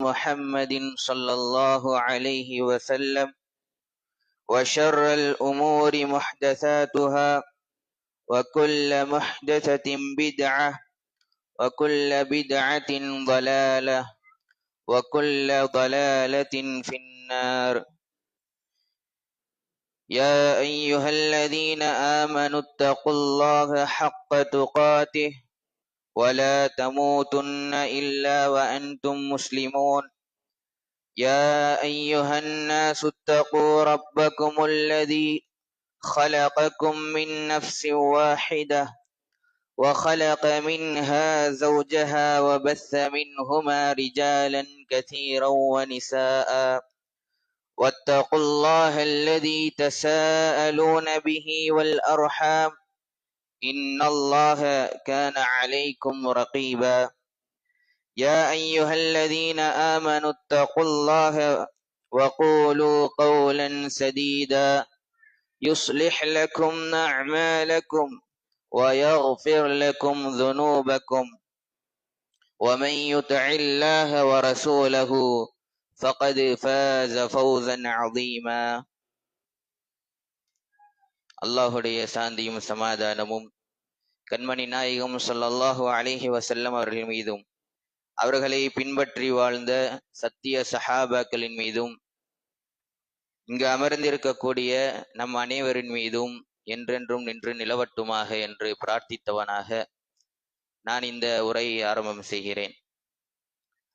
محمد صلى الله عليه وسلم وشر الأمور محدثاتها وكل محدثة بدعة وكل بدعة ضلالة وكل ضلالة في النار. يا أيها الذين آمنوا اتقوا الله حق تقاته ولا تموتن إلا وأنتم مسلمون. يا أيها الناس اتقوا ربكم الذي خلقكم من نفس واحدة وخلق منها زوجها وبث منهما رجالا كثيرا ونساء واتقوا الله الذي تساءلون به والأرحام إن الله كان عليكم رقيبا. يا أيها الذين آمنوا اتقوا الله وقولوا قولا سديدا يصلح لكم أعمالكم ويغفر لكم ذنوبكم ومن يطع الله ورسوله فقد فاز فوزا عظيما. அல்லாஹுடைய சாந்தியும் சமாதானமும் கண்மணி நாயகம் ஸல்லல்லாஹு அலைஹி வஸல்லம் அவர்கள் மீதும் அவர்களை பின்பற்றி வாழ்ந்த சத்திய சஹாபாக்களின் மீதும் இங்கு அமர்ந்திருக்கக்கூடிய நம் அனைவரின் மீதும் என்றென்றும் நின்று நிலவட்டுமாக என்று பிரார்த்தித்தவனாக நான் இந்த உரையை ஆரம்பம் செய்கிறேன்.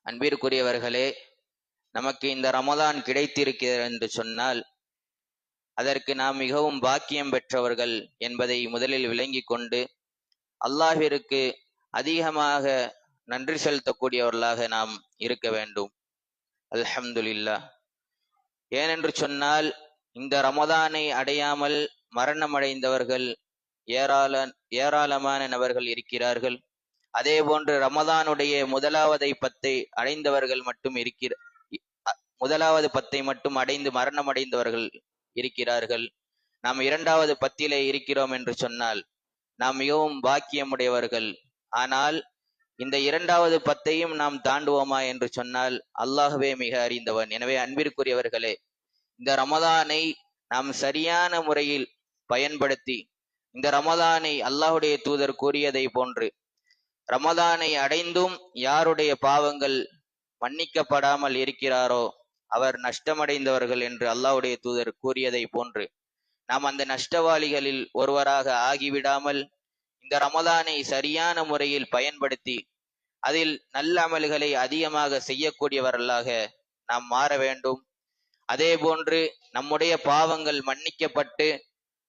அன்பிற்குரியவர்களே, நமக்கு இந்த ரமதான் கிடைத்திருக்கிறது என்று சொன்னால் அதற்கு நாம் மிகவும் பாக்கியம் பெற்றவர்கள் என்பதை முதலில் விளங்கி கொண்டு அல்லாஹ்விற்கு அதிகமாக நன்றி செலுத்தக்கூடியவர்களாக நாம் இருக்க வேண்டும். அல்ஹம்துலில்லாஹ். ஏனென்று சொன்னால் இந்த ரமதானை அடையாமல் மரணமடைந்தவர்கள் ஏராளமான நபர்கள் இருக்கிறார்கள். அதே போன்று ரமதானுடைய முதலாவது பத்தை மட்டும் அடைந்து மரணமடைந்தவர்கள் இருக்கிறார்கள். நாம் இரண்டாவது பத்திலே இருக்கிறோம் என்று சொன்னால் நாம் மிகவும் பாக்கியமுடையவர்கள். ஆனால் இந்த இரண்டாவது பத்தையும் நாம் தாண்டுவோமா என்று சொன்னால் அல்லாஹ்வே மிக அறிந்தவன். எனவே அன்பிற்குரியவர்களே, இந்த ரமதானை நாம் சரியான முறையில் பயன்படுத்தி இந்த ரமதானை அல்லாஹுடைய தூதர் கூறியதை போன்று ரமதானை அடைந்தும் யாருடைய பாவங்கள் மன்னிக்கப்படாமல் இருக்கிறாரோ அவர் நஷ்டமடைந்தவர்கள் என்று அல்லாஹுடைய தூதர் கூறியதை போன்று நாம் அந்த நஷ்டவாளிகளில் ஒருவராக ஆகிவிடாமல் இந்த ரமதானை சரியான முறையில் பயன்படுத்தி அதில் நல்ல அமல்களை அதிகமாக செய்யக்கூடியவர்களாக நாம் மாற வேண்டும். அதே போன்று நம்முடைய பாவங்கள் மன்னிக்கப்பட்டு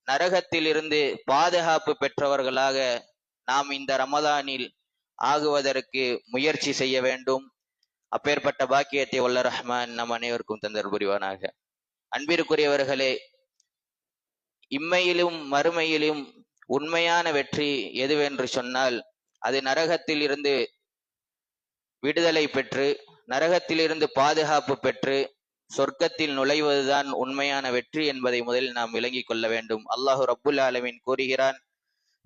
நரகத்தில் இருந்து பாதுகாப்பு பெற்றவர்களாக நாம் இந்த ரமதானில் ஆகுவதற்கு முயற்சி செய்ய வேண்டும். அப்பேற்பட்ட பாக்கியத்தை வல்ல ரஹ்மான் நம் அனைவருக்கும் தந்தர் புரிவானாக. அன்பிற்குரியவர்களே, இம்மையிலும் மறுமையிலும் உண்மையான வெற்றி எதுவென்று சொன்னால் அது நரகத்தில் இருந்து விடுதலை பெற்று நரகத்திலிருந்து பாதுகாப்பு பெற்று சொர்க்கத்தில் நுழைவதுதான் உண்மையான வெற்றி என்பதை முதலில் நாம் விளங்கிக் கொள்ள வேண்டும். அல்லாஹு ரப்புல் ஆலமீன் கூறுகிறான்,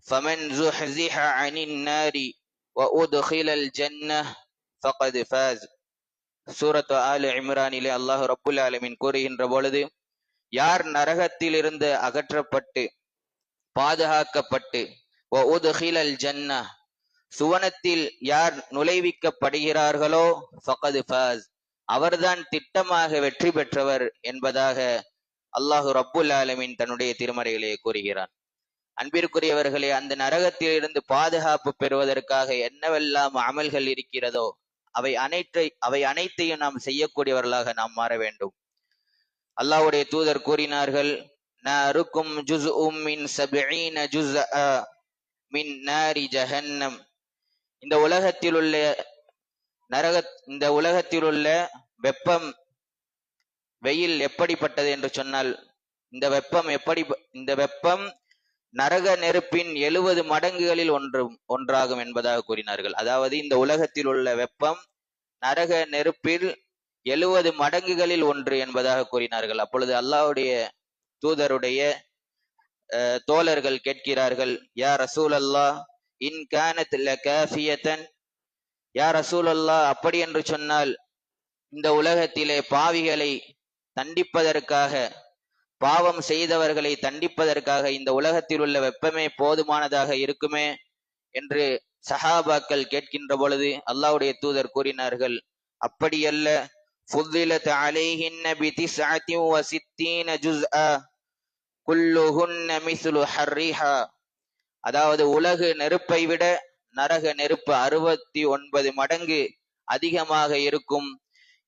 ஃபமன் ஸுஹ்ஸிஹ அனின் நாரி வஉத்கிலல் ஜன்னஹ் ஃபகத் ஃபாஸ். சூரத் ஆல் இம்ரானிலே அல்லாஹு ரப்புல் ஆலமீன் கூறுகின்ற பொழுது, யார் நரகத்திலிருந்து அகற்றப்பட்டு பாதுகாக்கப்பட்டு வஉத்கிலல் ஜன்னஹ் சுவனத்தில் யார் நுழைவிக்கப்படுகிறார்களோ ஃபகத் ஃபாஸ் அவர்தான் திட்டமாக வெற்றி பெற்றவர் என்பதாக அல்லாஹு ரப்புல் ஆலமீன் தன்னுடைய திருமறையிலே கூறுகிறான். அன்பிற்குரியவர்களே, அந்த நரகத்திலிருந்து பாதுகாப்பு பெறுவதற்காக என்னவெல்லாம் அமல்கள் இருக்கிறதோ அவை அனைத்தையும் நாம் செய்யக்கூடியவர்களாக நாம் மாற வேண்டும். அல்லாஹ்வுடைய தூதர் கூறினார்கள், நாருக்கும் ஜுஸ்உம் மின் 70 ஜுஸ்அ மின் நாரி ஜஹன்னம். இந்த உலகத்தில் உள்ள வெப்பம், வெயில் எப்படிப்பட்டது என்று சொன்னால் இந்த வெப்பம் நரக நெருப்பின் 70 மடங்குகளில் ஒன்றாகும் என்பதாக கூறினார்கள். அதாவது இந்த உலகத்தில் உள்ள வெப்பம் நரக நெருப்பில் 70 மடங்குகளில் ஒன்று என்பதாக கூறினார்கள். அப்பொழுது அல்லாஹ்வுடைய தூதருடைய தோழர்கள் கேட்கிறார்கள், யா ரசூலல்லாஹ் இன் கானத் லகாஃபியதன், யா ரசூலல்லாஹ் அப்படி என்று சொன்னால் இந்த உலகத்திலே பாவிகளை தண்டிப்பதற்காக, பாவம் செய்தவர்களை தண்டிப்பதற்காக இந்த உலகத்தில் உள்ள வெப்பமே போதுமானதாக இருக்குமே என்று சஹாபாக்கள் கேட்கின்ற பொழுது அல்லாஹ்வுடைய தூதர் கூறினார்கள், அப்படியல்ல. ஃபுத்திலத் அலைஹின்ன பிதிஸ்அத்தி வஸித்தீன ஜுஸ்ஆ குல்லுஹுன்ன மிஸ்லு ஹர்ரிஹா. அதாவது உலகு நெருப்பை விட நரக நெருப்பு 69 மடங்கு அதிகமாக இருக்கும்.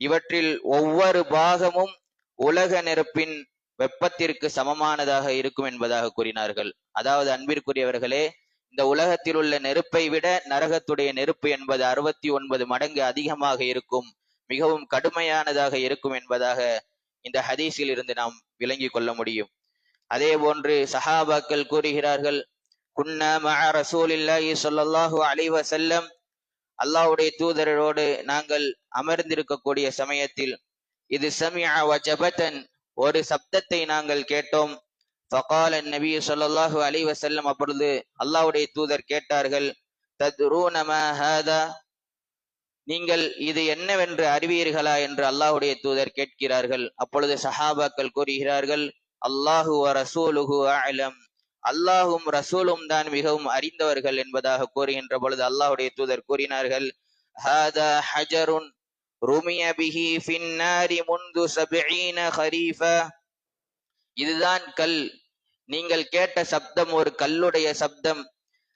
இவற்றில் ஒவ்வொரு பாகமும் உலக நெருப்பின் வெப்பத்திற்கு சமமானதாக இருக்கும் என்பதாக கூறினார்கள். அதாவது அன்பிற்குரியவர்களே, இந்த உலகத்தில் உள்ள நெருப்பை விட நரகத்துடைய நெருப்பு என்பது 69 மடங்கு அதிகமாக இருக்கும், மிகவும் கடுமையானதாக இருக்கும் என்பதாக இந்த ஹதீஸில் இருந்து நாம் விளங்கி கொள்ள முடியும். அதே போன்று சஹாபாக்கள் கூறுகிறார்கள், குன்னா மஅ ரசூலில்லாஹி ஸல்லல்லாஹு அலைஹி வஸல்லம், அல்லாஹ்வுடைய தூதரோடு நாங்கள் அமர்ந்திருக்கக்கூடிய சமயத்தில், இது சமிஅ வஜபதன், ஒரு சப்தத்தை நாங்கள் கேட்டோம். ஃபகால நபி ஸல்லல்லாஹு அலைஹி வஸல்லம், அப்பொழுது அல்லாஹ்வுடைய தூதர் கேட்டார்கள், தத்ரூன மா ஹாதா, நீங்கள் இது என்னவென்று அறிவீர்களா என்று அல்லாஹ்வுடைய தூதர் கேட்கிறார்கள். அப்பொழுது சஹாபாக்கள் கூறுகிறார்கள், அல்லாஹு வ ரசூலுஹு அஅலம், அல்லாஹும் ரசூலும் தான் மிகவும் அறிந்தவர்கள் என்பதாக கூறுகின்ற பொழுது அல்லாஹ்வுடைய தூதர் கூறினார்கள், ஹாதா ஹஜருன் ருமிய பிஹி ஃபின் நாரி முன்து 70 ஹரீஃபா, இதுதான் கல். நீங்கள் கேட்ட சப்தம் ஒரு கல்லுடைய சப்தம்.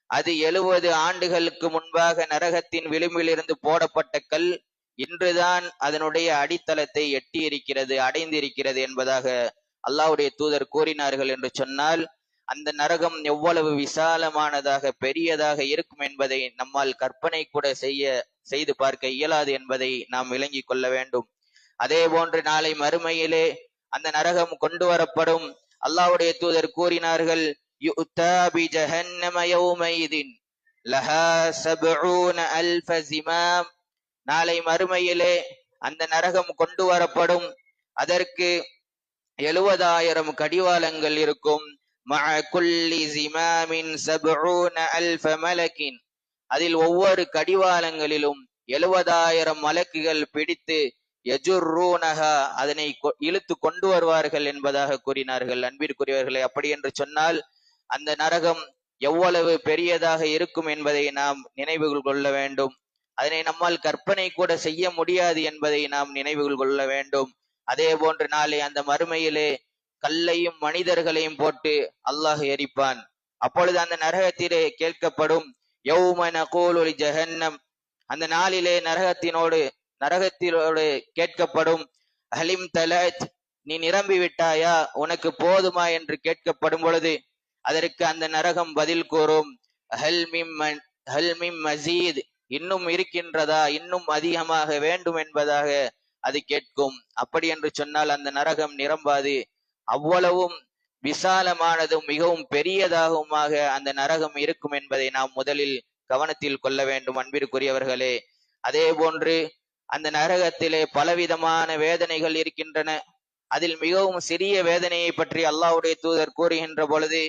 அது 70 ஆண்டுகளுக்கு முன்பாக நரகத்தின் விளிம்பிலிருந்து போடப்பட்ட கல் இன்றுதான் அதனுடைய அடித்தளத்தை எட்டி இருக்கிறது, அடைந்திருக்கிறது என்பதாக அல்லாஹ்வுடைய தூதர் கூறினார்கள். என்று சொன்னால் அந்த நரகம் எவ்வளவு விசாலமானதாக பெரியதாக இருக்கும் என்பதை நம்மால் கற்பனை கூட செய்து பார்க்க இயலாது என்பதை நாம் விளங்கி கொள்ள வேண்டும். அதே போன்று நாளை மறுமையிலே அந்த நரகம் கொண்டு வரப்படும். அல்லாஹ்வுடைய தூதர் கூறினார்கள், யுத்தா பி ஜஹன்னம யௌமைதின் லஹா 70,000 ஜிமாம், நாளை மறுமையிலே அந்த நரகம் கொண்டு வரப்படும். அதற்கு 70,000 கடிவாளங்கள் இருக்கும். மஅ குல்லி ஜிமாமின் 70,000 மலக்கின், அதில் ஒவ்வொரு கடிவாளங்களிலும் 70,000 மலக்குகள் பிடித்து யஜுர்ரூனஹா, அதனை இழுத்து கொண்டு வருவார்கள் என்பதாக கூறினார்கள். அன்பிற்குரியவர்களே, அப்படி என்று சொன்னால் அந்த நரகம் எவ்வளவு பெரியதாக இருக்கும் என்பதை நாம் நினைவுகள் கொள்ள வேண்டும். அதனை நம்மால் கற்பனை கூட செய்ய முடியாது என்பதை நாம் நினைவுகள் கொள்ள வேண்டும். அதே போன்று நாளை அந்த மறுமையிலே கல்லையும் மனிதர்களையும் போட்டு அல்லாஹ் எரிப்பான். அப்பொழுது அந்த நரகத்திலே கேட்கப்படும், யௌம நகூலு லி ஜஹன்னம், அந்த நாளிலே நரகத்தினோடு கேட்கப்படும், ஹலிம் தலத், நீ நிரம்பி விட்டாயா, உனக்கு போதுமா என்று கேட்கப்படும் பொழுது அதற்கு அந்த நரகம் பதில் கூறும், ஹல் மிம் மஸீத், இன்னும் இருக்கின்றதா, இன்னும் அதிகமாக வேண்டும் என்பதாக அது கேட்கும். அப்படி என்று சொன்னால் அந்த நரகம் நிரம்பாது. அவ்வளவும் விசாலமானதும் மிகவும் பெரியதாகவுமாக அந்த நரகம் இருக்கும் என்பதை நாம் முதலில் கவனத்தில் கொள்ள வேண்டும் அன்பிற்குரியவர்களே. அதே போன்று அந்த நரகத்திலே பலவிதமான வேதனைகள் இருக்கின்றன. அதில் மிகவும் சிறிய வேதனையை பற்றி அல்லாஹ்வுடைய தூதர் கூறுகின்ற பொழுது,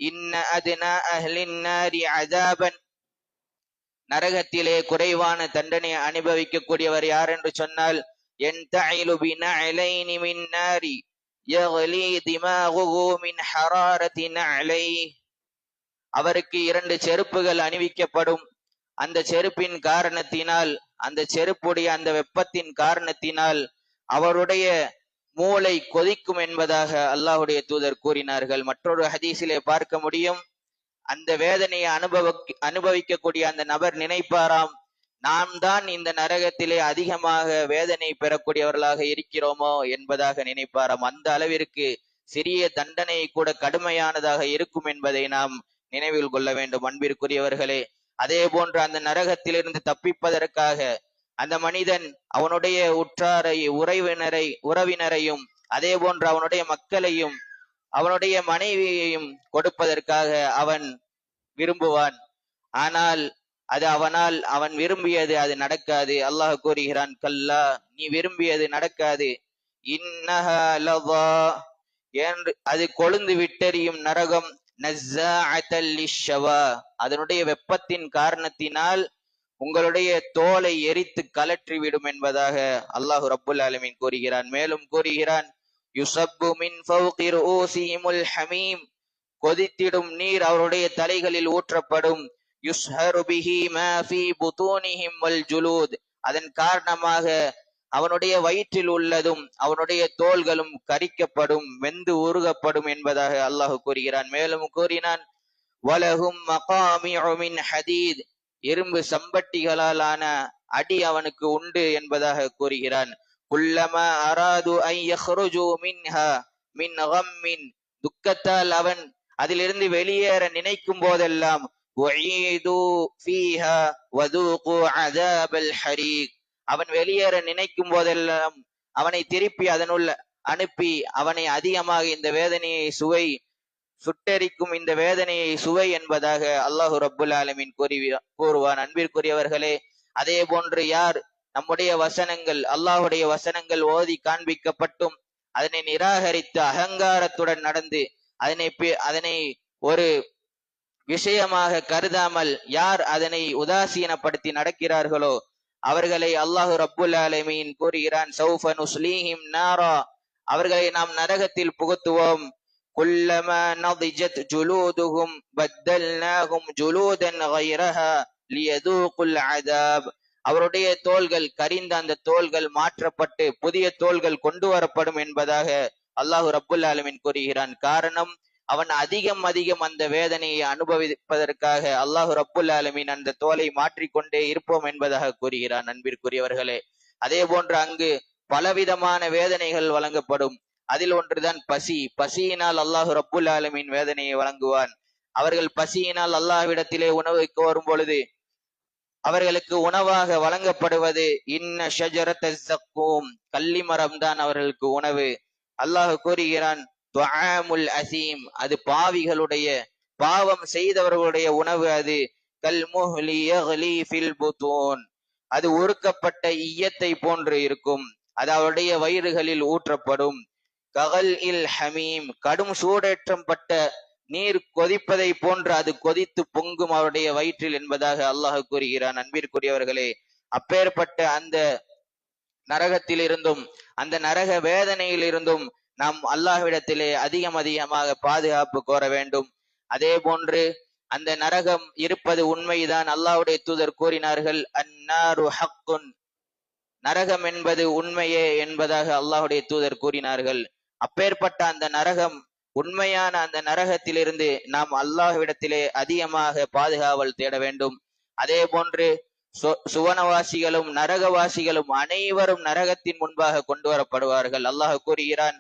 இன்ன அத்னா அஹ்லின் நாரி அஸாபன், நரகத்திலே குறைவான தண்டனை அனுபவிக்கக்கூடியவர் யார் என்று சொன்னால், யன்தஇலு பினஅலைனி மின் நாரி யக்லி திமாகுஹு மின் ஹராரத்தி நஅலைஹி, அவருக்கு 2 செருப்புகள் அணிவிக்கப்படும். அந்த செருப்பின் காரணத்தினால், அந்த செருப்புடைய அந்த வெப்பத்தின் காரணத்தினால் அவருடைய மூளை கொதிக்கும் என்பதாக அல்லாஹ்வுடைய தூதர் கூறினார்கள். மற்றொரு ஹதீஸிலே பார்க்க முடியும், அந்த வேதனையை அனுபவிக்கக்கூடிய அந்த நபர் நினைப்பாராம், நாம் தான் இந்த நரகத்திலே அதிகமாக வேதனை பெறக்கூடியவர்களாக இருக்கிறோமோ என்பதாக நினைப்பாராம். அந்த அளவிற்கு சிறிய தண்டனை கூட கடுமையானதாக இருக்கும் என்பதை நாம் நினைவில் கொள்ள வேண்டும் அன்பிற்குரியவர்களே. அதே போன்று அந்த நரகத்திலிருந்து தப்பிப்பதற்காக அந்த மனிதன் அவனுடைய உற்றாரை உறவினரையும் அதே போன்று அவனுடைய மக்களையும் அவனுடைய மனைவியையும் கொடுப்பதற்காக அவன் விரும்புவான். ஆனால் அது அவன் விரும்பியது அது நடக்காது. அல்லாஹ் கூறுகிறான், கல்லா, நீ விரும்பியது நடக்காது. இன்னஹா லதா, என்று அது கொழுந்து விட்டெறியும் நரகம். நஸ்ஸாஅத்தல் லிஷ்ஷவா, அதனுடைய வெப்பத்தின் காரணத்தினால் உங்களுடைய தோலை எரித்து கலற்றிவிடும் என்பதாக அல்லாஹு ரப்புல் ஆலமீன் கூறுகிறான். மேலும் கூறுகிறான், யுஸப்பு மின் ஃபௌகி ரூஸிஹிமுல் ஹமீம், கொதித்திடும் நீர் அவருடைய தலைகளில் ஊற்றப்படும். யுஸ்ஹரு பிஹி மா ஃபீ புதூனிஹிம் வல் ஜுலூத், அதன் காரணமாக அவனுடைய வயிற்றில் உள்ளதும் அவனுடைய தோள்களும் கரிக்கப்படும், வெந்து உருகப்படும் என்பதாக அல்லாஹ் கூறுகிறான். மேலும் கூறினான், வலஹும் மகாமிஉ மின் ஹதீத், இரும்பு சம்பட்டிகளாலான அடி அவனுக்கு உண்டு என்பதாக கூறுகிறான். குல்லமா அராது அன் யஹ்ருஜு மின்ஹா மின் கம்மின், துக்கத்தால் அவன் அதிலிருந்து வெளியேற நினைக்கும் போதெல்லாம் உஈது ஃபீஹா வதூகு அஸாபல் ஹரீக், அவன் வெளியேற நினைக்கும் போதெல்லாம் அவனை திருப்பி அதனுள்ள அனுப்பி அவனை அதிகமாக இந்த வேதனையை சுட்டெரிக்கும் இந்த வேதனையை சுவை என்பதாக அல்லாஹு ரப்புல் ஆலமீன் கூறுவான். அன்பிற்குரியவர்களே, அதே போன்று யார் நம்முடைய வசனங்கள், அல்லாஹுடைய வசனங்கள் ஓதி காண்பிக்கப்பட்டும் அதனை நிராகரித்து அகங்காரத்துடன் நடந்து அதனை ஒரு விஷயமாக கருதாமல் யார் அதனை உதாசீனப்படுத்தி நடக்கிறார்களோ அவர்களை அல்லாஹு ரப்புல் ஆலமீன் கூறுகிறான், சௌஃப நுஸ்லீஹிம் நாரா, அவர்களை நாம் நரகத்தில் புகுத்துவோம். குல்லமா நதிஜத் ஜுலூதுஹும் பத்தல்நாஹும் ஜுலூதன் கைரஹா லியதூகுல் அஸாப், அவருடைய தோள்கள் கரிந்த அந்த தோள்கள் மாற்றப்பட்டு புதிய தோள்கள் கொண்டு வரப்படும் என்பதாக அல்லாஹு ரப்புல் ஆலமீன் கூறுகிறான். காரணம், அவன் அதிகம் அந்த வேதனையை அனுபவிப்பதற்காக அல்லாஹு ரப்புல் ஆலமீன் அந்த தோலை மாற்றிக்கொண்டே இருப்போம் என்பதாக கூறுகிறான். அன்பிற்குரியவர்களே, அதே போன்று அங்கு பலவிதமான வேதனைகள் வழங்கப்படும். அதில் ஒன்றுதான் பசி. பசியினால் அல்லாஹு ரப்புல் ஆலமீன் வேதனையை வழங்குவான். அவர்கள் பசியினால் அல்லாஹ்விடத்திலே உணவு கோரும் பொழுது அவர்களுக்கு உணவாக வழங்கப்படுவது இன்ன ஷஜரத் ஸக்கூம், கள்ளிமரம் தான் அவர்களுக்கு உணவு. அல்லாஹ் கூறுகிறான், துஆமுல் அஸீம், அது பாவிகளுடைய பாவம் செய்தவர்களுடைய உணவு. அது கல்முஹ்லி யக்லி ஃபில் புதூன், அது உருக்கப்பட்ட ஈயத்தை போன்று இருக்கும், அது அவருடைய வயிறுகளில் ஊற்றப்படும். ககல் இல் ஹமீம், கடும் சூடேற்றம் பட்ட நீர் கொதிப்பதை போன்று அது கொதித்து பொங்கும் அவருடைய வயிற்றில் என்பதாக அல்லாஹ் கூறுகிறான். அன்பிற்குரியவர்களே, அப்பேற்பட்ட அந்த நரகத்தில் இருந்தும் அந்த நரக வேதனையில் இருந்தும் நாம் அல்லாஹ்விடத்திலே அதிகமாக பாதுகாப்பு கோர வேண்டும். அதே போன்று அந்த நரகம் இருப்பது உண்மைதான். அல்லாஹ்வுடைய தூதர் கூறினார்கள், அன்னாரு ஹக்குன், நரகம் என்பது உண்மையே என்பதாக அல்லாஹ்வுடைய தூதர் கூறினார்கள். அப்பேற்பட்ட அந்த நரகம், உண்மையான அந்த நரகத்திலிருந்து நாம் அல்லாஹ்விடத்திலே அதிகமாக பாதுகாவல் தேட வேண்டும். அதே போன்று சுவனவாசிகளும் நரகவாசிகளும் அனைவரும் நரகத்தின் முன்பாக கொண்டு வரப்படுவார்கள். அல்லாஹ் கூறுகிறான்,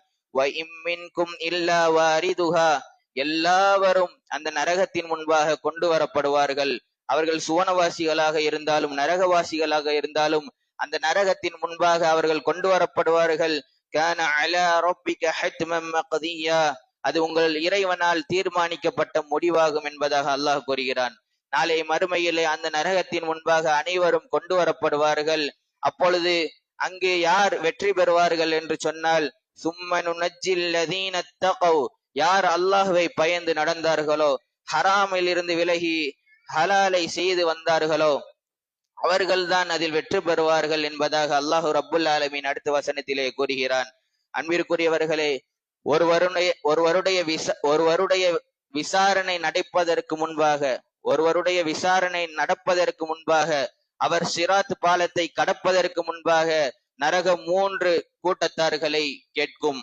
எல்லாவரும் அந்த நரகத்தின் முன்பாக கொண்டு வரப்படுவார்கள். அவர்கள் சுவனவாசிகளாக இருந்தாலும் நரகவாசிகளாக இருந்தாலும் அந்த நரகத்தின் முன்பாக அவர்கள் கொண்டு வரப்படுவார்கள். கான அலா ரப்பிக ஹத்மம் மக்தியா, அது உங்கள் இறைவனால் தீர்மானிக்கப்பட்ட முடிவாகும் என்பதாக அல்லாஹ் கூறுகிறான். நாளை மறுமையிலே அந்த நரகத்தின் முன்பாக அனைவரும் கொண்டு வரப்படுவார்கள். அப்பொழுது அங்கு யார் வெற்றி பெறுவார்கள் என்று சொன்னால், சும்மனு நஜ்ஜில் லதீன தகவ், யார் அல்லாஹ்வை பயந்து நடந்தார்களோ, ஹராமில் இருந்து விலகி ஹலாலை செய்து வந்தார்களோ அவர்கள்தான் அதில் வெற்றி பெறுவார்கள் என்பதாக அல்லாஹு ரப்புல் ஆலமீன் அடுத்த வசனத்திலே கூறுகிறான். அன்பிற்குரியவர்களே, ஒருவருடைய விசாரணை நடப்பதற்கு முன்பாக அவர் சிராத் பாலத்தை கடப்பதற்கு முன்பாக நரகம் 3 கூட்டத்தார்களை கேட்கும்,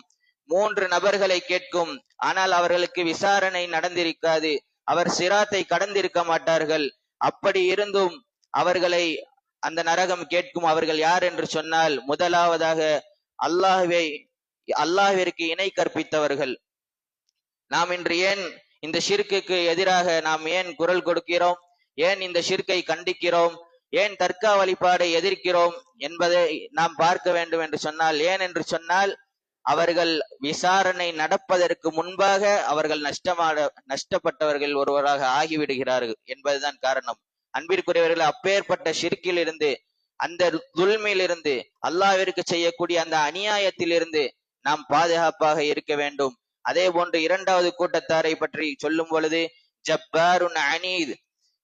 3 நபர்களை கேட்கும். ஆனால் அவர்களுக்கு விசாரணை நடந்திருக்காது, அவர் சிராத்தை கடந்திருக்க மாட்டார்கள். அப்படி இருந்தும் அவர்களை அந்த நரகம் கேட்கும். அவர்கள் யார் என்று சொன்னால், முதலாவதாக அல்லாஹ்விற்கு இணை கற்பித்தவர்கள். நாம் இன்று ஏன் இந்த ஷிர்க்குக்கு எதிராக நாம் ஏன் குரல் கொடுக்கிறோம், ஏன் இந்த ஷிர்க்கை கண்டிக்கிறோம், ஏன் தர்க்க வழிபாடை எதிர்க்கிறோம் என்பதை நாம் பார்க்க வேண்டும் என்று சொன்னால், ஏன் என்று சொன்னால் அவர்கள் விசாரணை நடப்பதற்கு முன்பாக அவர்கள் நஷ்டப்பட்டவர்கள் ஒருவராக ஆகிவிடுகிறார்கள் என்பதுதான் காரணம். அன்பிற்குரியவர்கள், அப்பேற்பட்ட ஷிர்க்கில் இருந்து, அந்த துல்மில் இருந்து, அல்லாஹ்விற்கு செய்யக்கூடிய அந்த அநியாயத்தில் இருந்து நாம் பாதுகாப்பாக இருக்க வேண்டும். அதே போன்று 2வது கூட்டத்தாரை பற்றி சொல்லும் பொழுது, ஜப்பாருன் அனீத்,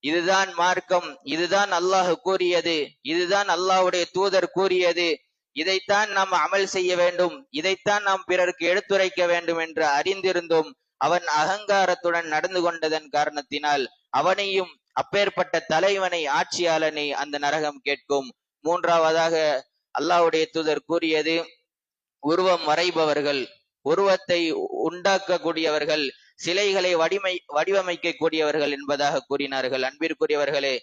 இதுதான் மார்க்கம், இதுதான் அல்லாஹ் கூறியது, இதுதான் அல்லாஹ்வுடைய தூதர் கூறியது, இதைத்தான் நாம் அமல் செய்ய வேண்டும், இதைத்தான் நாம் பிறருக்கு எடுத்துரைக்க வேண்டும் என்று அறிந்திருந்தும் அவன் அகங்காரத்துடன் நடந்து கொண்டதன் காரணத்தினால் அவனையும் அப்பேற்பட்ட தலைவனை ஆட்சியாளனை அந்த நரகம் கேட்கும். மூன்றாவதாக அல்லாஹ்வுடைய தூதர் கூறியது, உருவம் வரைபவர்கள், உருவத்தை உண்டாக்கக்கூடியவர்கள், சிலைகளை வடிவமைக்க கூடியவர்கள் என்பதாக கூறினார்கள். அன்பிற்குரியவர்களே,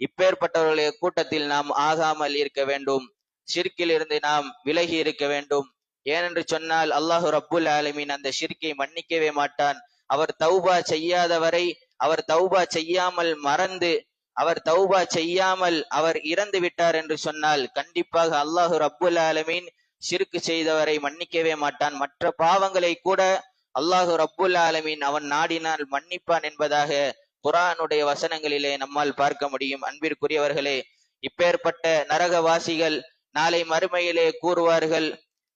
இப்பேற்பட்டவர்களுடைய கூட்டத்தில் நாம் ஆகாமல் இருக்க வேண்டும். ஷிர்கில் இருந்து நாம் விலகி இருக்க வேண்டும். ஏனென்று சொன்னால் அல்லாஹு ரப்புல் ஆலமீன் அந்த ஷிர்கை மன்னிக்கவே மாட்டான். அவர் தௌபா செய்யாதவரை, அவர் தௌபா செய்யாமல் மறந்து, அவர் தௌபா செய்யாமல் அவர் இறந்து விட்டார் என்று சொன்னால் கண்டிப்பாக அல்லாஹு ரப்புல் ஆலமீன் ஷிர்க் செய்தவரை மன்னிக்கவே மாட்டான். மற்ற பாவங்களை கூட அல்லாஹு ரப்புல் ஆலமீன் அவன் நாடினால் மன்னிப்பான் என்பதாக குர்ஆனுடைய வசனங்களிலே நம்மால் பார்க்க முடியும். அன்பிற்குரியவர்களே, இப்பேற்பட்ட நரகவாசிகள் நாளை மறுமையிலே கூறுவார்கள்,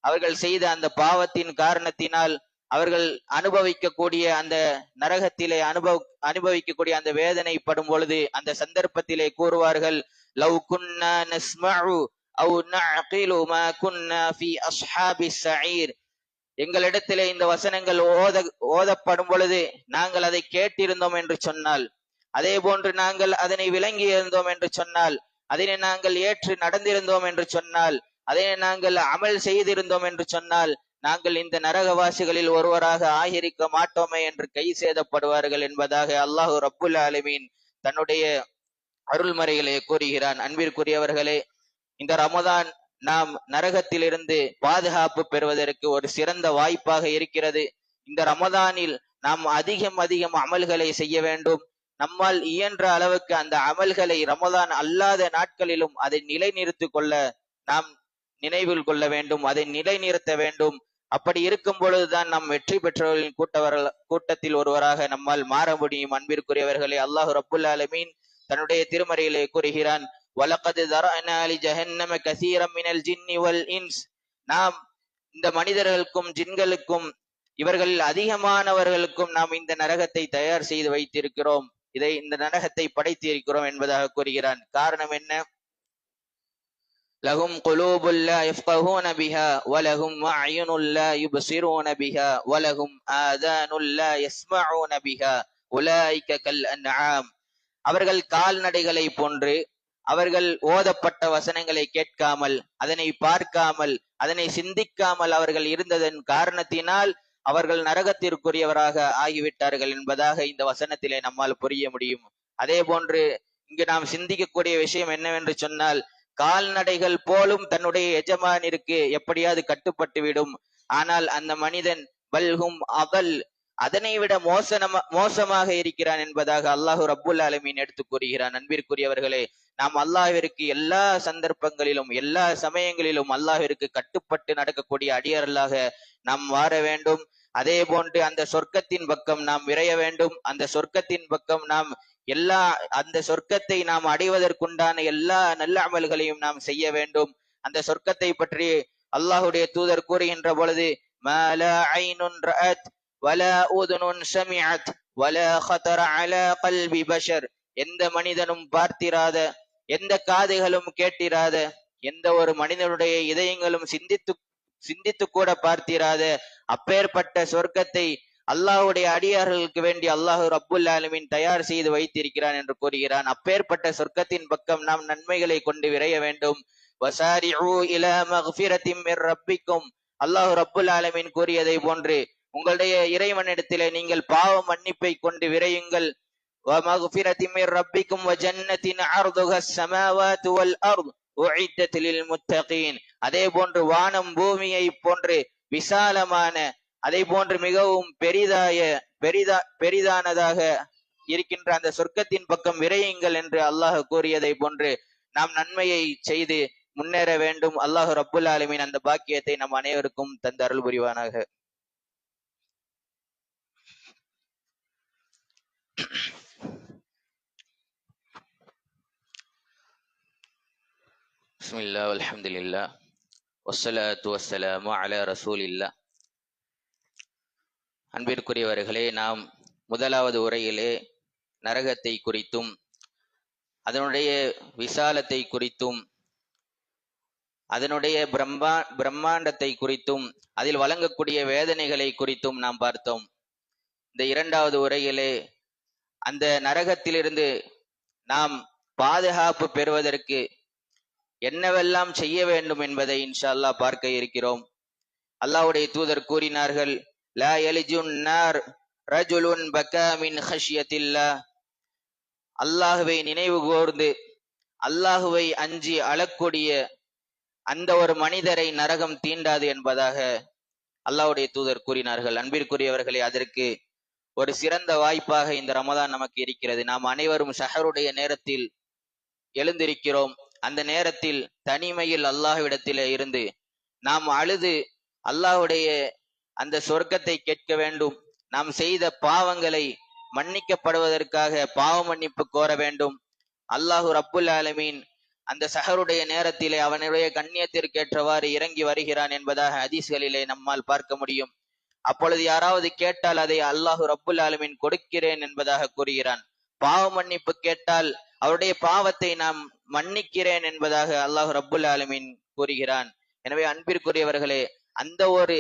அவர்கள் செய்த அந்த பாவத்தின் காரணத்தினால் அவர்கள் அனுபவிக்கக்கூடிய அந்த நரகத்திலே அனுபவிக்கக்கூடிய அந்த வேதனைப்படும் பொழுது அந்த சந்தர்ப்பத்திலே கூறுவார்கள், லவ் குன்னா நஸ்மஉ அவ் நஅகிலு மா குன்னா ஃபீ அஸ்ஹாபிஸ் ஸஈர். எங்களிடத்திலே இந்த வசனங்கள் ஓதப்படும் பொழுது நாங்கள் அதை கேட்டிருந்தோம் என்று சொன்னால், அதே போன்று நாங்கள் அதனை விளங்கி இருந்தோம் என்று சொன்னால், அதனை நாங்கள் ஏற்று நடந்திருந்தோம் என்று சொன்னால், அதனை நாங்கள் அமல் செய்திருந்தோம் என்று சொன்னால், நாங்கள் இந்த நரகவாசிகளில் ஒருவராக ஆகியிருக்க மாட்டோமே என்று கை சேதப்படுவார்கள் என்பதாக அல்லாஹு ரப்புல் ஆலமீன் தன்னுடைய அருள்மறைகளை கூறுகிறான். அன்பிற்குரியவர்களே, இந்த ரமதான் நாம் நரகத்திலிருந்து பாதுகாப்பு பெறுவதற்கு ஒரு சிறந்த வாய்ப்பாக இருக்கிறது. இந்த ரமதானில் நாம் அதிகம் அமல்களை செய்ய வேண்டும். நம்மால் இயன்ற அளவுக்கு அந்த அமல்களை ரமதான் அல்லாத நாட்களிலும் அதை நிலைநிறுத்திக் கொள்ள நாம் நினைவில் கொள்ள வேண்டும், அதை நிலைநிறுத்த வேண்டும். அப்படி இருக்கும் பொழுதுதான் நாம் வெற்றி பெற்றவர்களின் கூட்டத்தில் ஒருவராக நம்மால் மாற முடியும். அன்பிற்குரியவர்களே, அல்லாஹு ரப்புல் ஆலமீன் தன்னுடைய திருமறையிலே கூறுகிறான், வலகத் தரஅனா லிஜஹன்னம கஸீரம் மினல் ஜின்னி வல் இன்ஸ். நாம் இந்த மனிதர்களுக்கும் ஜின்களுக்கும் இவர்கள் அதிகமானவர்களுக்கும் நாம் இந்த நரகத்தை தயார் செய்து வைத்திருக்கிறோம், இந்த நரகத்தை படைத்து இருக்கிறோம் என்பதாக கூறுகிறான். காரணம் என்ன? லஹும் குலூபுல் லா யஃப்கஹூன பிஹா வலஹும் அஅயுனுல் லா யுப்ஸிரூன பிஹா வலஹும் ஆதானுல் லா யஸ்மஊன பிஹா உலாயிக கல் அன்ஆம். அவர்கள் கால்நடைகளை போன்று, அவர்கள் ஓதப்பட்ட வசனங்களை கேட்காமல், அதனை பார்க்காமல், அதனை சிந்திக்காமல் அவர்கள் இருந்ததன் காரணத்தினால் அவர்கள் நரகத்திற்குரியவராக ஆகிவிட்டார்கள் என்பதாக இந்த வசனத்திலே நம்மால் புரிய முடியும். அதே போன்று இங்கு நாம் சிந்திக்கக்கூடிய விஷயம் என்னவென்று சொன்னால், கால்நடைகள் போலும் தன்னுடைய எஜமானிற்கு எப்படியாவது கட்டுப்பட்டு விடும். ஆனால் அந்த மனிதன் பல்ஹும் அகல், அதனை விட மோசமாக இருக்கிறான் என்பதாக அல்லாஹு ரப்புல் ஆலமீன் எடுத்து கூறுகிறான். அன்பிற்குரியவர்களே, நாம் அல்லாஹ்விற்கு எல்லா சந்தர்ப்பங்களிலும் எல்லா சமயங்களிலும் அல்லாஹ்விற்கு கட்டுப்பட்டு நடக்கக்கூடிய அடியார்களாக நாம் மாற வேண்டும். அதே போன்று அந்த சொர்க்கத்தின் பக்கம் நாம் விரைய வேண்டும். அந்த சொர்க்கத்தின் பக்கம் நாம் அந்த சொர்க்கத்தை நாம் அடைவதற்குண்டான எல்லா நல்ல அமல்களையும் நாம் செய்ய வேண்டும். அந்த சொர்க்கத்தை பற்றி அல்லாஹுடைய தூதர் கூறுகின்ற பொழுது, மா லா ஐனுன் ரஅத் வலா உதுனுன் சமிஅத் வலா கதர அலா கல்பி பஷர். எந்த மனிதனும் பார்த்திராத, எந்த காதுகளும் கேட்டிராத, எந்த ஒரு மனிதனுடைய இதயங்களும் சிந்தித்து கூட பார்த்திராத அப்பேற்பட்ட சொர்க்கத்தை அல்லாஹ்வுடைய அடியார்களுக்கு வேண்டி அல்லாஹு ரப்புல் ஆலமீன் தயார் செய்து வைத்திருக்கிறான் என்று கூறுகிறான். அப்பேற்பட்ட சொர்க்கத்தின் பக்கம் நாம் நன்மைகளை கொண்டு விரைய வேண்டும். வசாரிஉ இலா மக்ஃபிரத்தின் மிர் ரப்பிக்கும். அல்லாஹு ரப்புல் ஆலமீன் கூறியதை போன்று உங்களுடைய இறைவனிடத்திலே நீங்கள் பாவ மன்னிப்பை கொண்டு விரையுங்கள். வமக்ஃபிரத்தின் மிர் ரப்பிக்கும் வஜன்னத்தின் அர்துஹஸ் ஸமாவாத்து வல் அர்து உஇத்தத் லில் முத்தகீன். அதே போன்று வானம் பூமியை போன்று விசாலமான, அதை போன்று மிகவும் பெரிதானதாக இருக்கின்ற அந்த சொர்க்கத்தின் பக்கம் விரையுங்கள் என்று அல்லாஹ் கூறியதை போன்று நாம் நன்மையை செய்து முன்னேற வேண்டும். அல்லாஹ் ரப்புல் ஆலமீன் அந்த பாக்கியத்தை நம் அனைவருக்கும் தந்து அருள் புரிவானாக. பிஸ்மில்லாஹ் வல்ஹம்துலில்லாஹ் வஸ்ஸலாத்து வஸ்ஸலாமு அலா ரசூலில்லாஹ். அன்பிற்குரியவர்களே, நாம் முதலாவது உரையிலே நரகத்தை குறித்தும் அதனுடைய விசாலத்தை குறித்தும் அதனுடைய பிரம்மாண்டத்தை குறித்தும் அதில் வழங்கக்கூடிய வேதனைகளை குறித்தும் நாம் பார்த்தோம். இந்த இரண்டாவது உரையிலே அந்த நரகத்திலிருந்து நாம் பாதுகாப்பு பெறுவதற்கு என்னவெல்லாம் செய்ய வேண்டும் என்பதை இன்ஷா அல்லாஹ் பார்க்க இருக்கிறோம். அல்லாஹ்வுடைய தூதர் கூறினார்கள், லா யலிஜுன் நார் ரஜுலுன் பகா மின் ஹஷ்யத்தில்லாஹ். அல்லாஹுவை நினைவு கூர்ந்து அல்லாஹுவை அஞ்சி அழக்கூடிய அந்த ஒரு மனிதரை நரகம் தீண்டாது என்பதாக அல்லாஹ்வுடைய தூதர் கூறினார்கள். அன்பிற்குரியவர்களே, அதற்கு ஒரு சிறந்த வாய்ப்பாக இந்த ரமதான் நமக்கு இருக்கிறது. நாம் அனைவரும் ஷஹருடைய நேரத்தில் எழுந்திருக்கிறோம். அந்த நேரத்தில் தனிமையில் அல்லாஹ்விடத்திலே இருந்து நாம் அழுது அல்லாஹ்வுடைய அந்த சொர்க்கத்தை கேட்க வேண்டும். நாம் செய்த பாவங்களை மன்னிக்கப்படுவதற்காக பாவ மன்னிப்பு கோர வேண்டும். அல்லாஹு ரப்புல் ஆலமீன் அந்த ஸஹருடைய நேரத்திலே அவனுடைய கண்ணியத்திற்கேற்றவாறு இறங்கி வருகிறான் என்பதாக ஹதீஸ்களிலே நம்மால் பார்க்க முடியும். அப்பொழுது யாராவது கேட்டால் அதை அல்லாஹு ரப்புல் ஆலமீன் கொடுக்கிறேன் என்பதாக கூறுகிறான். பாவ மன்னிப்பு கேட்டால் அவருடைய பாவத்தை நாம் மன்னிக்கிறேன் என்பதாக அல்லாஹு ரப்புல் ஆலமீன் கூறுகிறான். எனவே அன்பிற்குரியவர்களே, அந்த ஒரு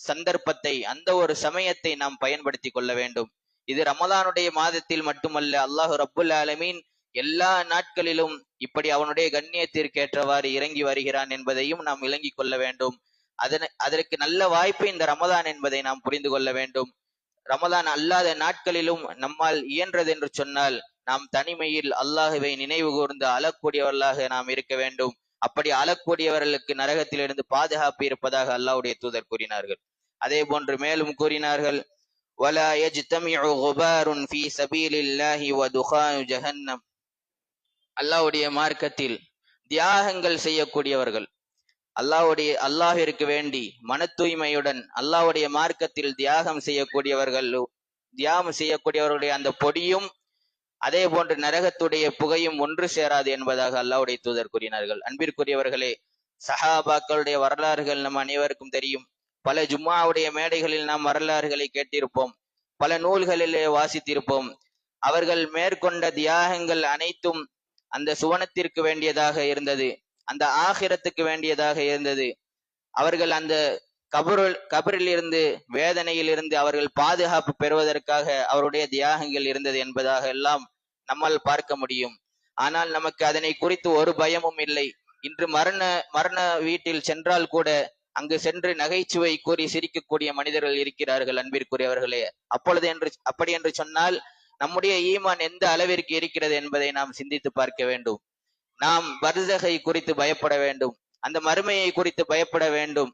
சந்தர்ப்பத்தை அந்த ஒரு சமயத்தை நாம் பயன்படுத்தி கொள்ள வேண்டும். இது ரமலானுடைய மாதத்தில் மட்டுமல்ல, அல்லாஹு ரப்புல் ஆலமீன் எல்லா நாட்களிலும் இப்படி அவனுடைய கண்ணியத்திற்கேற்றவாறு இறங்கி வருகிறான் என்பதையும் நாம் விளங்கிக் கொள்ள வேண்டும். அதற்கு நல்ல வாய்ப்பு இந்த ரமலான் என்பதை நாம் புரிந்து கொள்ள வேண்டும். ரமலான் அல்லாத நாட்களிலும் நம்மால் இயன்றது என்று சொன்னால் நாம் தனிமையில் அல்லாஹுவை நினைவு கூர்ந்து அழக்கூடியவர்களாக நாம் இருக்க வேண்டும். அப்படி அழக்கூடியவர்களுக்கு நரகத்திலிருந்து பாதுகாப்பு இருப்பதாக அல்லாஹ்வுடைய தூதர் கூறினார்கள். அதே போன்று மேலும் கூறினார்கள், வலா யஜ்தமிஉ குபாருன் ஃபீ சபீலில்லாஹி வ துகானு ஜஹன்னம். அல்லாஹ்வுடைய மார்க்கத்தில் தியாகங்கள் செய்யக்கூடியவர்கள், அல்லாஹ்விற்கு வேண்டி மன தூய்மையுடன் அல்லாஹ்வுடைய மார்க்கத்தில் தியாகம் செய்யக்கூடியவர்களுடைய அந்த பொடியும் அதே போன்று நரகத்துடைய புகையும் ஒன்று சேராது என்பதாக அல்லாஹ்வுடைய தூதர் கூறினார்கள். அன்பிற்குரியவர்களே, சஹாபாக்களுடைய வரலாறுகள் நம் அனைவருக்கும் தெரியும். பல ஜும்மாவுடைய மேடைகளில் நாம் வரலாறுகளை கேட்டிருப்போம், பல நூல்களிலே வாசித்திருப்போம். அவர்கள் மேற்கொண்ட தியாகங்கள் அனைத்தும் அந்த சுவனத்திற்கு வேண்டியதாக இருந்தது, அந்த ஆகிரத்துக்கு வேண்டியதாக இருந்தது. அவர்கள் அந்த கபரில் இருந்து வேதனையில் இருந்து அவர்கள் பாதுகாப்பு பெறுவதற்காக அவருடைய தியாகங்கள் இருந்தது என்பதாக எல்லாம் நம்மால் பார்க்க முடியும். ஆனால் நமக்கு அதனை குறித்து ஒரு பயமும் இல்லை. இன்று மரண வீட்டில் சென்றால் கூட அங்கு சென்று நகைச்சுவை கூறி சிரிக்கக்கூடிய மனிதர்கள் இருக்கிறார்கள். அன்பிற்குரியவர்களே, அப்படி என்று சொன்னால் நம்முடைய ஈமான் எந்த அளவிற்கு இருக்கிறது என்பதை நாம் சிந்தித்து பார்க்க வேண்டும். நாம் பர்ஸகை குறித்து பயப்பட வேண்டும், அந்த மறுமையை குறித்து பயப்பட வேண்டும்.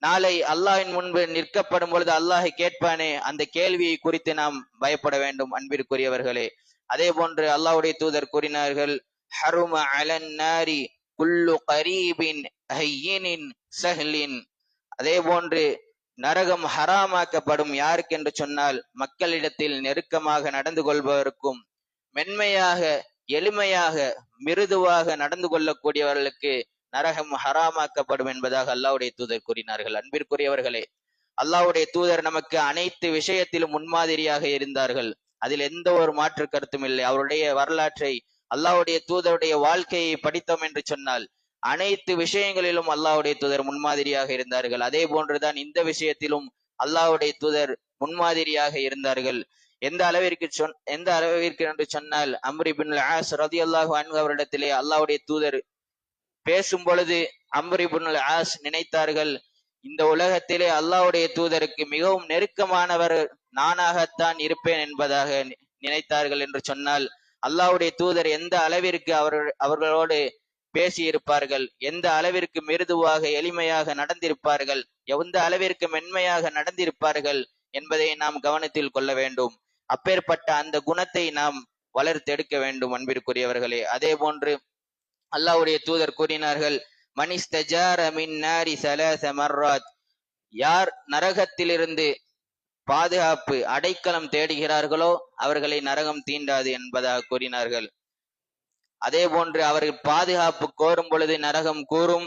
நாளை அல்லாஹ்வின் முன்பு நிற்கப்படும் பொழுது அல்லாஹ் கேட்பானே, அந்த கேள்வியை குறித்து நாம் பயப்பட வேண்டும். அன்பிற்குரியவர்களே, அதே போன்று அல்லாஹ்வுடைய தூதர் கூறினார்கள், ஹரும அலன் நாரி குல்லு கரீபின் ஹய்யினின் சஹ்லின். அதே போன்று நரகம் ஹராமாக்கப்படும் யாருக்கு என்று சொன்னால், மக்களிடத்தில் நெருக்கமாக நடந்து கொள்பவருக்கும் மென்மையாக எளிமையாக மிருதுவாக நடந்து கொள்ளக்கூடியவர்களுக்கு நரகம் ஹராமாக்கப்படும் என்பதாக அல்லாஹ்வுடைய தூதர் கூறினார்கள். அன்பிற்குரியவர்களே, அல்லாஹ்வுடைய தூதர் நமக்கு அனைத்து விஷயத்திலும் முன்மாதிரியாக இருந்தார்கள். அதில் எந்த ஒரு மாற்று கருத்தும் இல்லை. அவருடைய வரலாற்றை, அல்லாஹ்வுடைய தூதருடைய வாழ்க்கையை படித்தோம் என்று சொன்னால் அனைத்து விஷயங்களிலும் அல்லாஹ்வுடைய தூதர் முன்மாதிரியாக இருந்தார்கள். அதே போன்றுதான் இந்த விஷயத்திலும் அல்லாஹ்வுடைய தூதர் முன்மாதிரியாக இருந்தார்கள். எந்த அளவிற்கு என்று சொன்னால், அம்ர் இப்னுல் ஆஸ் ரலியல்லாஹு அன்ஹு அவரிடத்திலே அல்லாஹ்வுடைய தூதர் பேசும் பொழுது அம்ர் இப்னுல் ஆஸ் நினைத்தார்கள், இந்த உலகத்திலே அல்லாஹ்வுடைய தூதருக்கு மிகவும் நெருக்கமானவர் நானாகத்தான் இருப்பேன் என்பதாக நினைத்தார்கள். என்று சொன்னால் அல்லாஹ்வுடைய தூதர் எந்த அளவிற்கு அவர்களோடு பேசி இருப்பார்கள், எந்த அளவிற்கு மிருதுவாக எளிமையாக நடந்திருப்பார்கள், எந்த அளவிற்கு மென்மையாக நடந்திருப்பார்கள் என்பதை நாம் கவனத்தில் கொள்ள வேண்டும். அப்பேற்பட்ட அந்த குணத்தை நாம் வளர்த்தெடுக்க வேண்டும். அன்பிற்குரியவர்களே, அதே போன்று அல்லாஹ்வுடைய தூதர் கூறினார்கள், மனிஸ்தஜார மின் நாரி ஸலாஸ மர்ராத். யார் நரகத்திலிருந்து பாதுகாப்பு அடைக்கலம் தேடுகிறார்களோ அவர்களை நரகம் தீண்டாது என்பதாக கூறினார்கள். அதே போன்று அவர்கள் பாதுகாப்பு கோரும் பொழுது நரகம் கூறும்,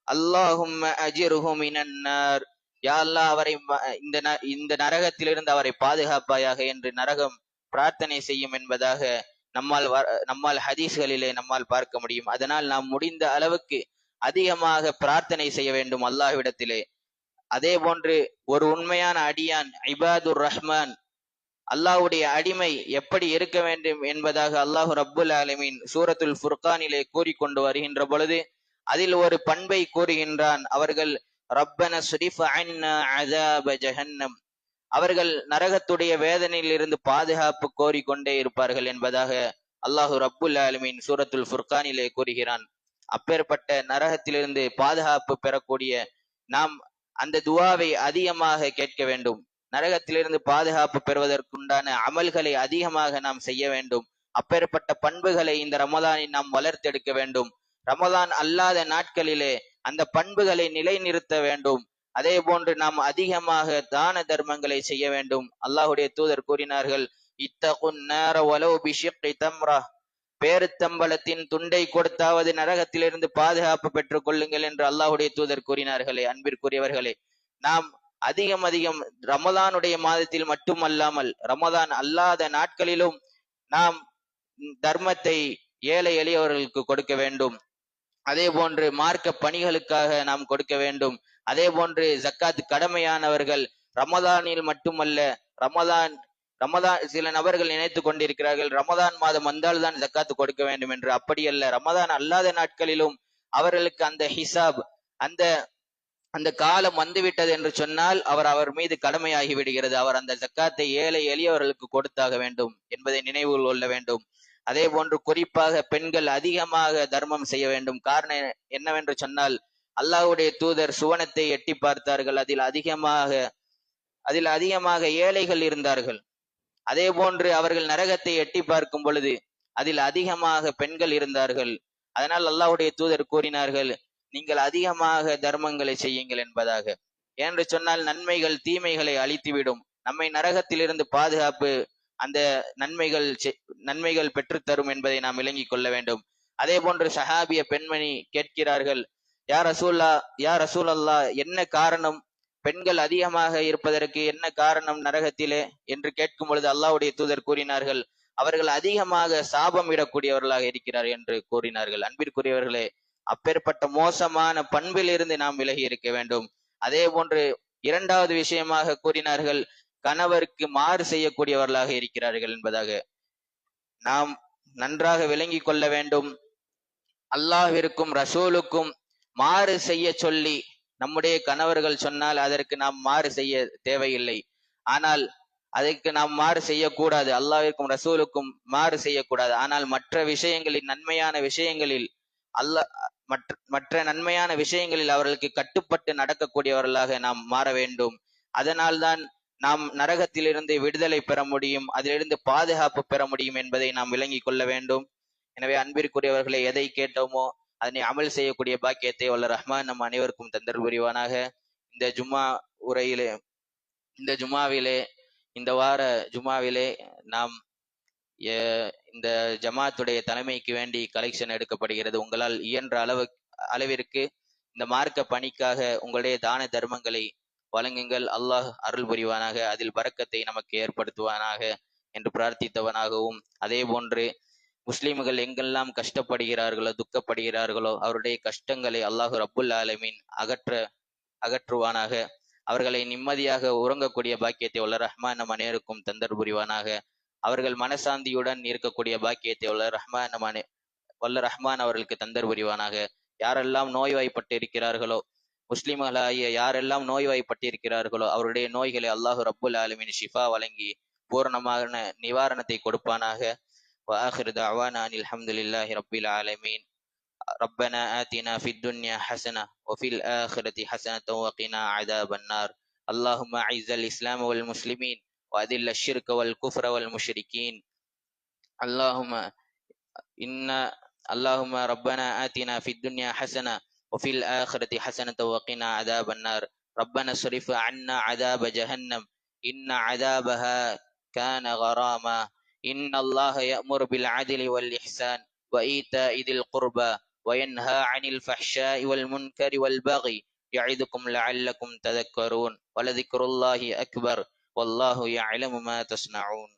அல்லாஹும்ம அஜிர்ஹு மினன் நார். யா அல்லாஹ், அவரை இந்த நரகத்திலிருந்து அவரை பாதுகாப்பாயாக என்று நரகம் பிரார்த்தனை செய்யும் என்பதாக நம்மால் ஹதீஸ்களிலே நம்மால் பார்க்க முடியும். அதனால் நாம் முடிந்த அளவுக்கு அதிகமாக பிரார்த்தனை செய்ய வேண்டும் அல்லாஹ்விடத்திலே. அதே போன்று ஒரு உண்மையான அடியான் இபாதுர் ரஹ்மான் அல்லாஹ்வுடைய அடிமை எப்படி இருக்க வேண்டும் என்பதாக அல்லாஹு ரப்புல் ஆலமீன் சூரத்துல் ஃபுர்கானிலே கூறிக்கொண்டு வருகின்ற பொழுது அதில் ஒரு பண்பை கூறுகின்றான். அவர்கள் ரப்பன ஸ்ரிஃப் அன்னா அஸாப ஜஹன்னம், அவர்கள் நரகத்துடைய வேதனையில் இருந்து பாதுகாப்பு கோரிக்கொண்டே இருப்பார்கள் என்பதாக அல்லாஹு ரப்புல் ஆலமீன் சூரத்துல் ஃபுர்கானிலே கூறுகிறான். அப்பேற்பட்ட நரகத்திலிருந்து பாதுகாப்பு பெறக்கூடிய நாம் அந்த துவாவை அதிகமாக கேட்க வேண்டும். நரகத்திலிருந்து பாதுகாப்பு பெறுவதற்குண்டான அமல்களை அதிகமாக நாம் செய்ய வேண்டும். அப்பேற்பட்ட பண்புகளை இந்த ரமலானில் நாம் வளர்த்தெடுக்க வேண்டும். ரமலான் அல்லாத நாட்களிலே அந்த பண்புகளை நிலைநிறுத்த வேண்டும். அதே போன்று நாம் அதிகமாக தான தர்மங்களை செய்ய வேண்டும். அல்லாஹுடைய தூதர் கூறினார்கள், இத்தகுன் நார வலௌ பிஷிக்கி தம்ரா, பேருத்தம்பலத்தின் துண்டை கொடுத்தாவது நரகத்திலிருந்து பாதுகாப்பு பெற்றுக் கொள்ளுங்கள் என்று அல்லாஹுடைய தூதர் கூறினார்களே. அன்பிற்குரியவர்களே, நாம் அதிகம் ரமலானுடைய மாதத்தில் மட்டுமல்லாமல் ரமலான் அல்லாத நாட்களிலும் நாம் தர்மத்தை ஏழை எளியவர்களுக்கு கொடுக்க வேண்டும். அதே போன்று மார்க்க பணிகளுக்காக நாம் கொடுக்க வேண்டும். அதே போன்று ஜக்காத் கடமையானவர்கள் ரமலானில் மட்டுமல்ல, ரமலான் சில நபர்கள் நினைத்து கொண்டிருக்கிறார்கள் ரமலான் மாதம் வந்தால்தான் ஜக்காத்து கொடுக்க வேண்டும் என்று. அப்படியல்ல, ரமலான் அல்லாத நாட்களிலும் அவர்களுக்கு அந்த ஹிசாப், அந்த காலம் வந்துவிட்டது என்று சொன்னால் அவர் மீது கடமையாகி விடுகிறது. அவர் அந்த ஜக்காத்தை ஏழை எளியவர்களுக்கு கொடுத்தாக வேண்டும் என்பதை நினைவில் கொள்ள வேண்டும். அதே போன்று குறிப்பாக பெண்கள் அதிகமாக தர்மம் செய்ய வேண்டும். காரணம் என்னவென்று சொன்னால், அல்லாஹ்வுடைய தூதர் சுவனத்தை எட்டி பார்த்தார்கள். அதில் அதிகமாக ஏழைகள் இருந்தார்கள். அதே போன்று அவர்கள் நரகத்தை எட்டி பார்க்கும் பொழுது அதில் அதிகமாக பெண்கள் இருந்தார்கள். அதனால் அல்லாஹ்வுடைய தூதர் கூறினார்கள், நீங்கள் அதிகமாக தர்மங்களை செய்யுங்கள் என்பதாக. என்று சொன்னால் நன்மைகள் தீமைகளை அழித்துவிடும். நம்மை நரகத்திலிருந்து பாதுகாப்பு அந்த நன்மைகள் பெற்றுத்தரும் என்பதை நாம் விளங்கிக் கொள்ள வேண்டும். அதே போன்று சஹாபிய பெண்மணி கேட்கிறார்கள், யா ரசூலல்லாஹ், என்ன காரணம், பெண்கள் அதிகமாக இருப்பதற்கு என்ன காரணம் நரகத்திலே என்று கேட்கும் பொழுது அல்லாஹ்வுடைய தூதர் கூறினார்கள், அவர்கள் அதிகமாக சாபம் இடக்கூடியவர்களாக இருக்கிறார் என்று கூறினார்கள். அன்பிற்குரியவர்களே, அப்பேற்பட்ட மோசமான பண்பில் இருந்து நாம் விலகி இருக்க வேண்டும். அதே போன்று இரண்டாவது விஷயமாக கூறினார்கள், கணவருக்கு மாறு செய்யக்கூடியவர்களாக இருக்கிறார்கள் என்பதாக. நாம் நன்றாக விளங்கி கொள்ள வேண்டும். அல்லாஹ்விற்கும் ரசூலுக்கும் மாறு செய்ய சொல்லி நம்முடைய கணவர்கள் சொன்னால் அதற்கு நாம் மாறு செய்ய தேவையில்லை. ஆனால் அதற்கு நாம் மாறு செய்யக்கூடாது. அல்லாஹ்விற்கும் ரசூலுக்கும் மாறு செய்யக்கூடாது. ஆனால் மற்ற விஷயங்களில், நன்மையான விஷயங்களில், மற்ற நன்மையான விஷயங்களில் அவர்களுக்கு கட்டுப்பட்டு நடக்கக்கூடியவர்களாக நாம் மாற வேண்டும். அதனால்தான் நாம் நரகத்திலிருந்து விடுதலை பெற முடியும், அதிலிருந்து பாதுகாப்பு பெற முடியும் என்பதை நாம் விளங்கி கொள்ள வேண்டும். எனவே அன்பிற்குரியவர்களை, எதை கேட்டோமோ அதனை அமல் செய்யக்கூடிய பாக்கியத்தை வல்ல ரஹ்மான் நம் அனைவருக்கும் தந்தர் புரிவானாக. இந்த வார ஜுமாவிலே நாம் இந்த ஜமாத்துடைய தலைமைக்கு வேண்டி கலெக்ஷன் எடுக்கப்படுகிறது. உங்களால் இயன்ற அளவிற்கு இந்த மார்க்க பணிக்காக உங்களுடைய தான தர்மங்களை வழங்குங்கள். அல்லாஹ் அருள் புரிவானாக, அதில் பரக்கத்தை நமக்கு ஏற்படுத்துவானாக என்று பிரார்த்தித்தவனாகவும், அதே போன்று முஸ்லிம்கள் எங்கெல்லாம் கஷ்டப்படுகிறார்களோ, துக்கப்படுகிறார்களோ, அவருடைய கஷ்டங்களை அல்லாஹு ரப்புல் ஆலமீன் அகற்றுவானாக. அவர்களை நிம்மதியாக உறங்கக்கூடிய பாக்கியத்தை வல்ல ரஹ்மான் நம் அனைவருக்கும் தந்தர் புரிவானாக. அவர்கள் மனசாந்தியுடன் இருக்கக்கூடிய பாக்கியத்தை வல்ல ரஹ்மான் அவர்களுக்கு தந்தர் புரிவானாக. யாரெல்லாம் நோய்வாய்ப்பட்டு இருக்கிறார்களோ, முஸ்லிம்களாகிய யாரெல்லாம் நோய்வாய்ப்பட்டிருக்கிறார்களோ, அவருடைய நோய்களை அல்லாஹு ரப்புல் ஆலமீன் ஷிஃபா வழங்கி பூரணமான நிவாரணத்தை கொடுப்பானாக. وآخر دعوانا أن الحمد لله رب العالمين. ربنا آتنا في الدنيا حسنة وفي الآخرة حسنة وقنا عذاب النار. اللهم أعز الإسلام والمسلمين وأذل الشرك والكفر والمشركين. اللهم ربنا آتنا في الدنيا حسنة وفي الآخرة حسنة وقنا عذاب النار. ربنا اصرف عنا عذاب جهنم إن عذابها كان غراما. إن الله يأمر بالعدل والإحسان وإيتاء ذي القربى وينهى عن الفحشاء والمنكر والبغي يعظكم لعلكم تذكرون. ولذكر الله أكبر والله يعلم ما تصنعون.